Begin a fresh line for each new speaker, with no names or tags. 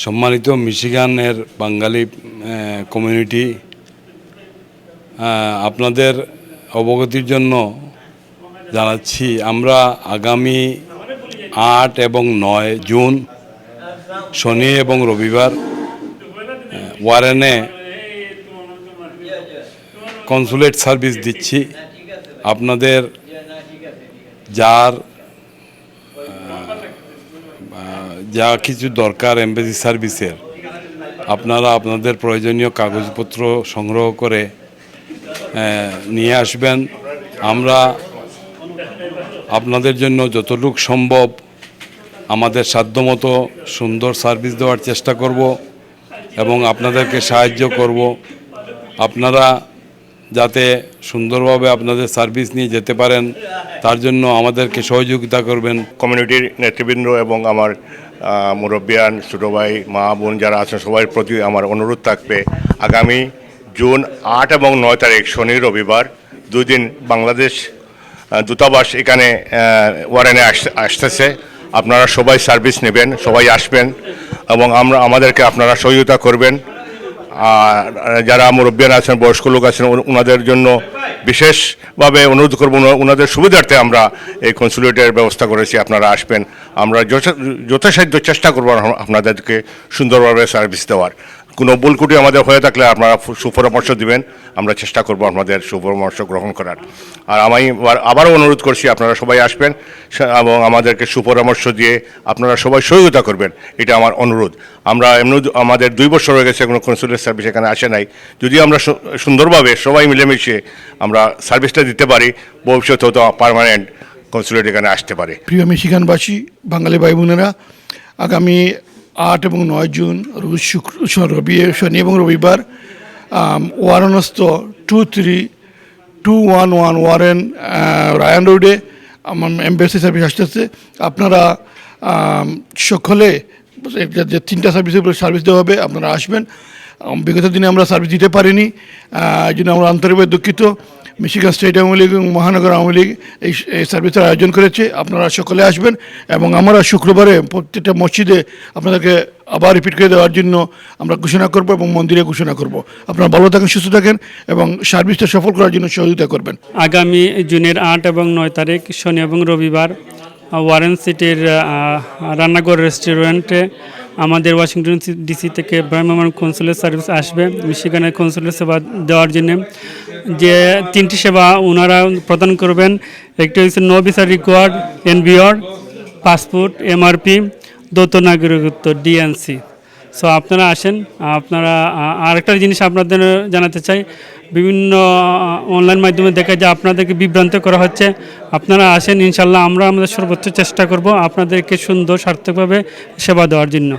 সম্মানিত মিশিগানের বাঙালি কমিউনিটি, আপনাদের অবগতির জন্য জানাচ্ছি আমরা আগামী 8 এবং 9 জুন শনি এবং রবিবার ওয়ারেনে কনসুলেট সার্ভিস দিচ্ছি। আপনাদের যা কিছু দরকার এমবেসি সার্ভিসের, আপনারা আপনাদের প্রয়োজনীয় কাগজপত্র সংগ্রহ করে নিয়ে আসবেন। আমরা আপনাদের জন্য যতটুকু সম্ভব আমাদের সাধ্যমতো সুন্দর সার্ভিস দেওয়ার চেষ্টা করব এবং আপনাদেরকে সাহায্য করব। আপনারা যাতে সুন্দরভাবে আপনাদের সার্ভিস নিয়ে যেতে পারেন তার জন্য আমাদেরকে সহযোগিতা করবেন।
কমিউনিটির নেতৃবৃন্দ এবং আমার মুরব্বিয়ান, ছোটো ভাই, মা বোন যারা আছেন সবার প্রতি আমার অনুরোধ থাকবে, আগামী জুন 8 এবং 9 তারিখ শনি রবিবার 2 দিন বাংলাদেশ দূতাবাস এখানে ওয়ারেনে আসতেছে। আপনারা সবাই সার্ভিস নেবেন, সবাই আসবেন এবং আমাদেরকে আপনারা সহযোগিতা করবেন। আর যারা মুরব্বিয়ান আছেন, বয়স্ক লোক আছেন, ওনাদের জন্য বিশেষভাবে অনুরোধ করব, ওনাদের সুবিধার্থে আমরা এই কনসুলেটের ব্যবস্থা করেছি। আপনারা আসবেন, আমরা যথাসাধ্য চেষ্টা করব আপনাদেরকে সুন্দরভাবে সার্ভিস দেওয়ার। কোনো ভুল ত্রুটি আমাদের হয়ে থাকলে আপনারা সুপরামর্শ দিবেন, আমরা চেষ্টা করব আপনাদের সুপরামর্শ গ্রহণ করার। আর আমি আবারও অনুরোধ করছি আপনারা সবাই আসবেন এবং আমাদেরকে সুপরামর্শ দিয়ে আপনারা সবাই সহযোগিতা করবেন, এটা আমার অনুরোধ। আমরা এমনি আমাদের 2 বছর হয়ে গেছে কোনো কনসুলেট সার্ভিস এখানে আসে নাই। যদি আমরা সুন্দরভাবে সবাই মিলেমিশে আমরা সার্ভিসটা দিতে পারি, ভবিষ্যতে হয়তো পার্মানেন্ট কনসুলেট এখানে আসতে পারে।
প্রিয় মিশিগানবাসী, বাঙালি ভাই বোনেরা, আগামী 8 এবং 9 জুন রোজ শনি এবং রবিবার ওয়ারনস্থ 23211 ওয়ারেন রায়ান রোডে আমার এমবেসি সার্ভিস আসতেছে। আপনারা সকলে যে 3টা সার্ভিসের উপরে সার্ভিস দেওয়া হবে, আপনারা আসবেন। বিগত দিনে আমরা সার্ভিস দিতে পারিনি, এই জন্য আমরা আন্তরিকভাবে দুঃখিত। মিশিগান স্টেট আওয়ামী লীগ এবং মহানগর আওয়ামী লীগ এই সার্ভিসের আয়োজন করেছে। আপনারা সকলে আসবেন এবং আমরা শুক্রবারে প্রত্যেকটা মসজিদে আপনাদেরকে আবার রিপিট করে দেওয়ার জন্য আমরা ঘোষণা করব এবং মন্দিরে ঘোষণা করব। আপনারা ভালো থাকেন, সুস্থ থাকেন এবং সার্ভিসটা সফল করার জন্য সহযোগিতা করবেন।
আগামী জুনের 8 এবং 9 তারিখ শনি এবং রবিবার ওয়ারেন সিটির রান্নাঘর রেস্টুরেন্টে আমাদের ওয়াশিংটন ডিসি থেকে ভ্রাম্যমাণ কনসুলেট সার্ভিস আসবে মিশিগানের কনসুলেট সেবা দেওয়ার জন্য। যে 3টি সেবা ওনারা প্রদান করবেন, একটি হচ্ছে no visa required, NBR, passport, MRP, দ্বৈত নাগরিকত্ব, ডিএনসি। সো আপনারা আসেন। আপনারা আরেকটা জিনিস আপনাদের জানাতে চাই, বিভিন্ন অনলাইন মাধ্যমে দেখা যায় আপনাদেরকে বিভ্রান্ত করা হচ্ছে। আপনারা আসেন, ইনশাল্লাহ আমরা আমাদের সর্বোচ্চ চেষ্টা করব আপনাদেরকে সুন্দর সার্থকভাবে সেবা দেওয়ার জন্য।